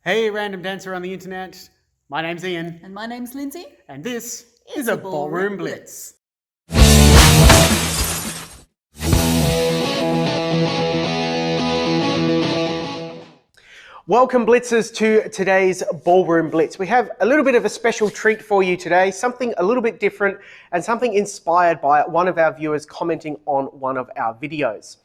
Hey, random dancer on the internet. My name's Ian. And my name's Lindsay. And this is a Ballroom Blitz. Welcome, Blitzers, to today's Ballroom Blitz. We have a little bit of a special treat for you today, something a little bit different and something inspired by one of our viewers commenting on one of our videos.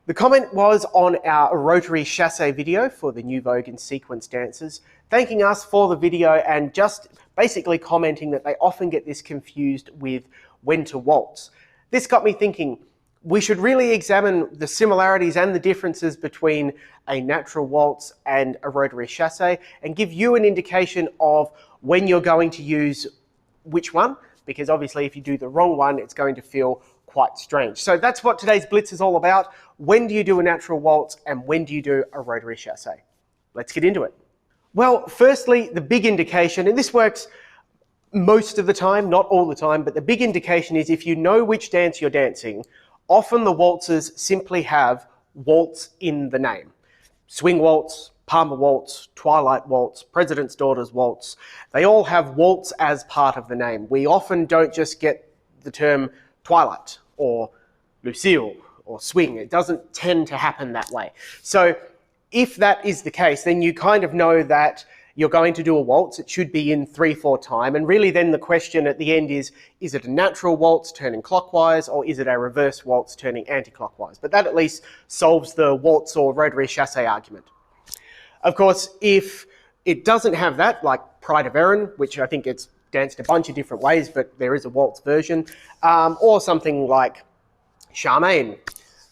The comment was on our Rotary Chasse video for the new Vogue Sequence dancers, thanking us for the video and just basically commenting that they often get this confused with when to waltz. This got me thinking, we should really examine the similarities and the differences between a natural waltz and a Rotary Chasse and give you an indication of when you're going to use which one, because obviously if you do the wrong one, it's going to feel quite strange. So that's what today's Blitz is all about. When do you do a natural waltz and when do you do a Rotary Chasse? Let's get into it. Well, firstly, the big indication, and this works most of the time, not all the time, but the big indication is if you know which dance you're dancing, often the waltzes simply have waltz in the name. Swing waltz, Palmer waltz, Twilight waltz, President's Daughter's waltz. They all have waltz as part of the name. We often don't just get the term Twilight or Lucille or swing. It doesn't tend to happen that way. So if that is the case, then you kind of know that you're going to do a waltz. It should be in 3/4 time. And really then the question at the end is it a natural waltz turning clockwise or is it a reverse waltz turning anti-clockwise? But that at least solves the waltz or Rotary Chasse argument. Of course, if it doesn't have that, like Pride of Erin, which I think it's danced a bunch of different ways, but there is a waltz version, or something like Charmaine.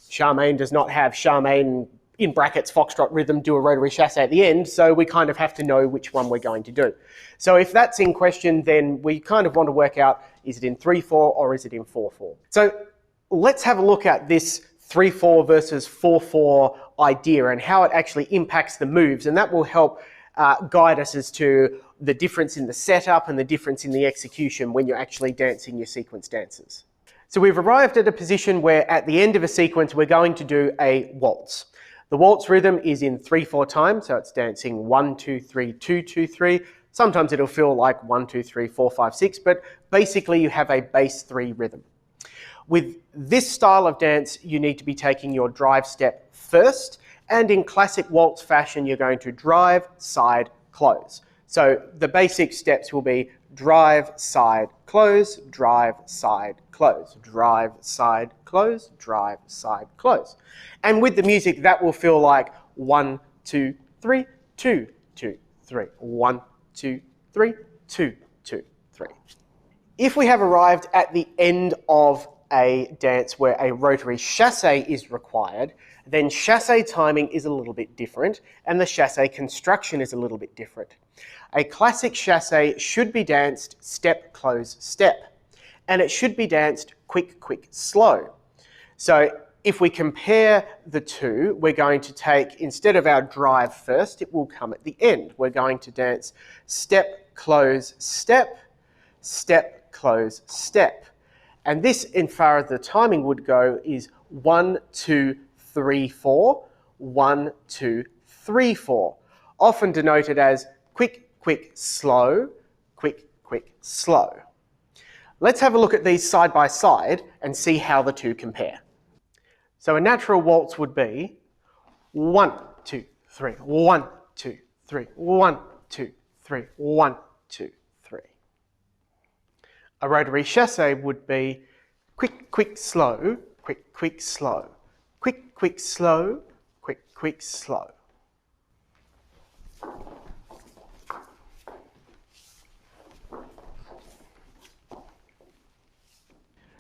Charmaine does not have Charmaine in brackets foxtrot rhythm do a Rotary Chasse at the end, so we kind of have to know which one we're going to do. So if that's in question, then we kind of want to work out, is it in 3/4 or is it in 4/4? So let's have a look at this 3/4 versus 4/4 idea and how it actually impacts the moves, and that will help guide us as to the difference in the setup and the difference in the execution when you're actually dancing your sequence dances. So we've arrived at a position where at the end of a sequence we're going to do a waltz. The waltz rhythm is in 3/4 time, so it's dancing 1, 2, 3, 2, 2, 3. Sometimes it'll feel like 1, 2, 3, 4, 5, 6, but basically you have a bass 3 rhythm. With this style of dance, you need to be taking your drive step first, and in classic waltz fashion, you're going to drive, side, close. So the basic steps will be drive, side, close, drive, side, close, drive, side, close, drive, side, close. And with the music, that will feel like 1, 2, 3, 2, 2, 3, 1, 2, 3, 2, 2, 3. If we have arrived at the end of a dance where a Rotary Chasse is required, then chasse timing is a little bit different and the chasse construction is a little bit different. A classic chasse should be danced step, close, step, and it should be danced quick, quick, slow. So if we compare the two, we're going to take, instead of our drive first, it will come at the end. We're going to dance step, close, step, step, close, step. And this, in far as the timing would go, is 1, 2, 3, 4, 1, 2, 3, 4, often denoted as quick, quick, slow, quick, quick, slow. Let's have a look at these side by side and see how the two compare. So a natural waltz would be 1, 2, 3, 1, 2, 3, 1, 2, 3, 1, 2, 3. A Rotary Chasse would be quick, quick, slow, quick, quick, slow, quick, quick, slow, quick, quick, slow.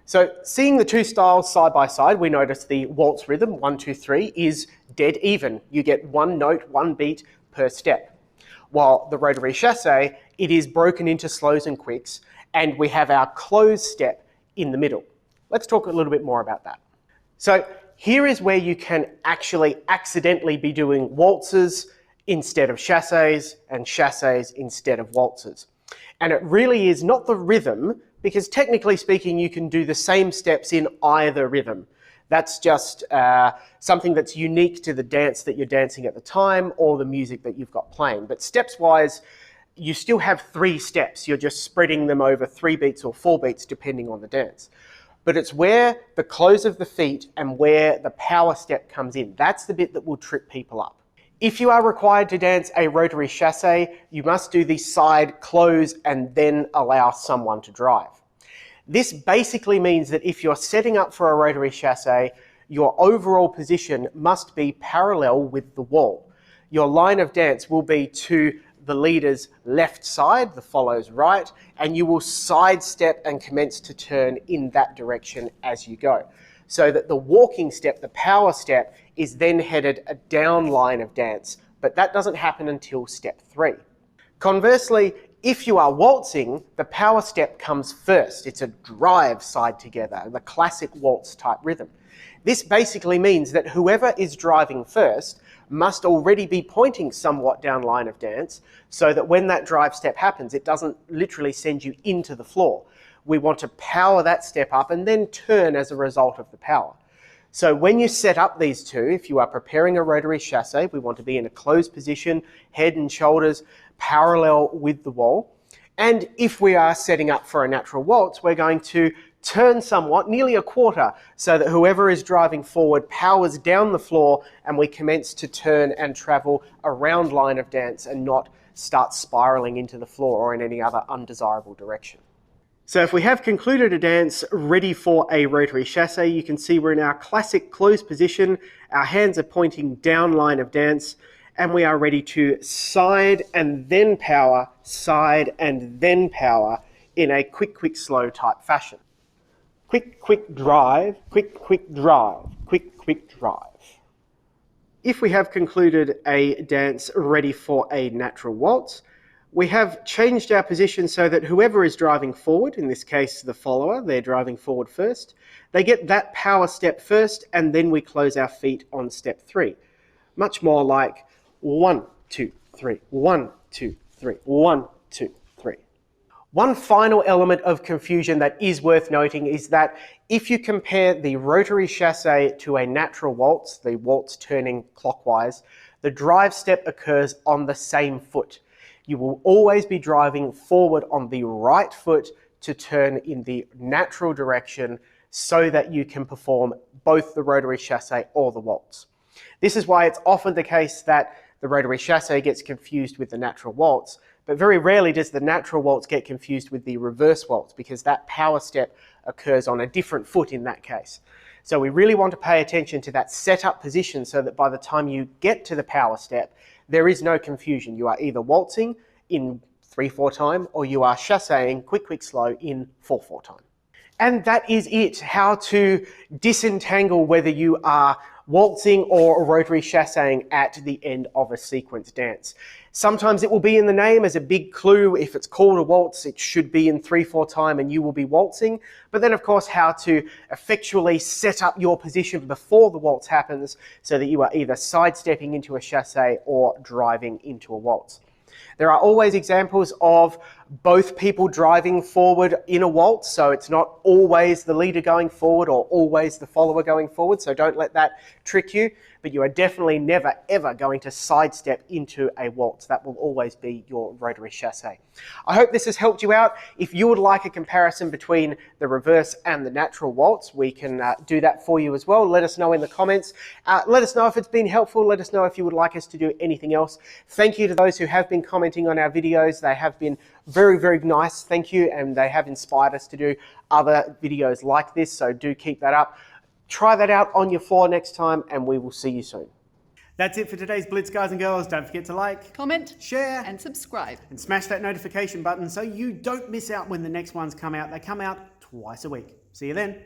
So seeing the two styles side by side, we notice the waltz rhythm, 1, 2, 3, is dead even. You get one note, one beat per step. While the Rotary Chasse, it is broken into slows and quicks, and we have our close step in the middle. Let's talk a little bit more about that. So here is where you can actually accidentally be doing waltzes instead of chasses and chasses instead of waltzes. And it really is not the rhythm, because technically speaking, you can do the same steps in either rhythm. That's just something that's unique to the dance that you're dancing at the time or the music that you've got playing. But steps-wise, you still have 3 steps. You're just spreading them over 3 beats or 4 beats depending on the dance. But it's where the close of the feet and where the power step comes in. That's the bit that will trip people up. If you are required to dance a Rotary Chasse, you must do the side close and then allow someone to drive. This basically means that if you're setting up for a Rotary Chasse, your overall position must be parallel with the wall. Your line of dance will be to the leader's left side, the follow's right, and you will sidestep and commence to turn in that direction as you go. So that the walking step, the power step, is then headed a down line of dance, but that doesn't happen until step 3. Conversely, if you are waltzing, the power step comes first. It's a drive side together, the classic waltz type rhythm. This basically means that whoever is driving first must already be pointing somewhat down line of dance so that when that drive step happens, it doesn't literally send you into the floor. We want to power that step up and then turn as a result of the power. So when you set up these two, if you are preparing a Rotary Chasse, we want to be in a closed position, head and shoulders parallel with the wall. And if we are setting up for a natural waltz, we're going to turn somewhat, nearly a quarter, so that whoever is driving forward powers down the floor and we commence to turn and travel around line of dance and not start spiraling into the floor or in any other undesirable direction. So if we have concluded a dance ready for a Rotary Chasse, you can see we're in our classic closed position, our hands are pointing down line of dance, and we are ready to side and then power in a quick, slow type fashion. Quick drive, quick drive, quick drive. If we have concluded a dance ready for a natural waltz, we have changed our position so that whoever is driving forward, in this case the follower, they're driving forward first, they get that power step first and then we close our feet on step 3. Much more like 1, 2, 3, 1, 2, 3, 1, 2, 3. One final element of confusion that is worth noting is that if you compare the Rotary Chasse to a natural waltz, the waltz turning clockwise, the drive step occurs on the same foot. You will always be driving forward on the right foot to turn in the natural direction so that you can perform both the Rotary Chasse or the waltz. This is why it's often the case that the Rotary Chasse gets confused with the natural waltz, but very rarely does the natural waltz get confused with the reverse waltz because that power step occurs on a different foot in that case. So we really want to pay attention to that setup position so that by the time you get to the power step, there is no confusion. You are either waltzing in 3/4 time or you are chasseing quick, slow in 4/4 time. And that is it, how to disentangle whether you are waltzing or Rotary Chasseing at the end of a sequence dance. Sometimes it will be in the name as a big clue. If it's called a waltz, it should be in 3/4 time and you will be waltzing. But then of course, how to effectually set up your position before the waltz happens so that you are either sidestepping into a chasse or driving into a waltz. There are always examples of both people driving forward in a waltz, so it's not always the leader going forward or always the follower going forward, so don't let that trick you, but you are definitely never ever going to sidestep into a waltz. That will always be your Rotary Chasse. I hope this has helped you out. If you would like a comparison between the reverse and the natural waltz, we can do that for you as well. Let us know in the comments. Let us know if it's been helpful. Let us know if you would like us to do anything else. Thank you to those who have been commenting on our videos. They have been very, very nice. Thank you. And they have inspired us to do other videos like this. So do keep that up. Try that out on your floor next time and we will see you soon. That's it for today's Blitz, guys and girls. Don't forget to like, comment, share, and subscribe. And smash that notification button so you don't miss out when the next ones come out. They come out twice a week. See you then.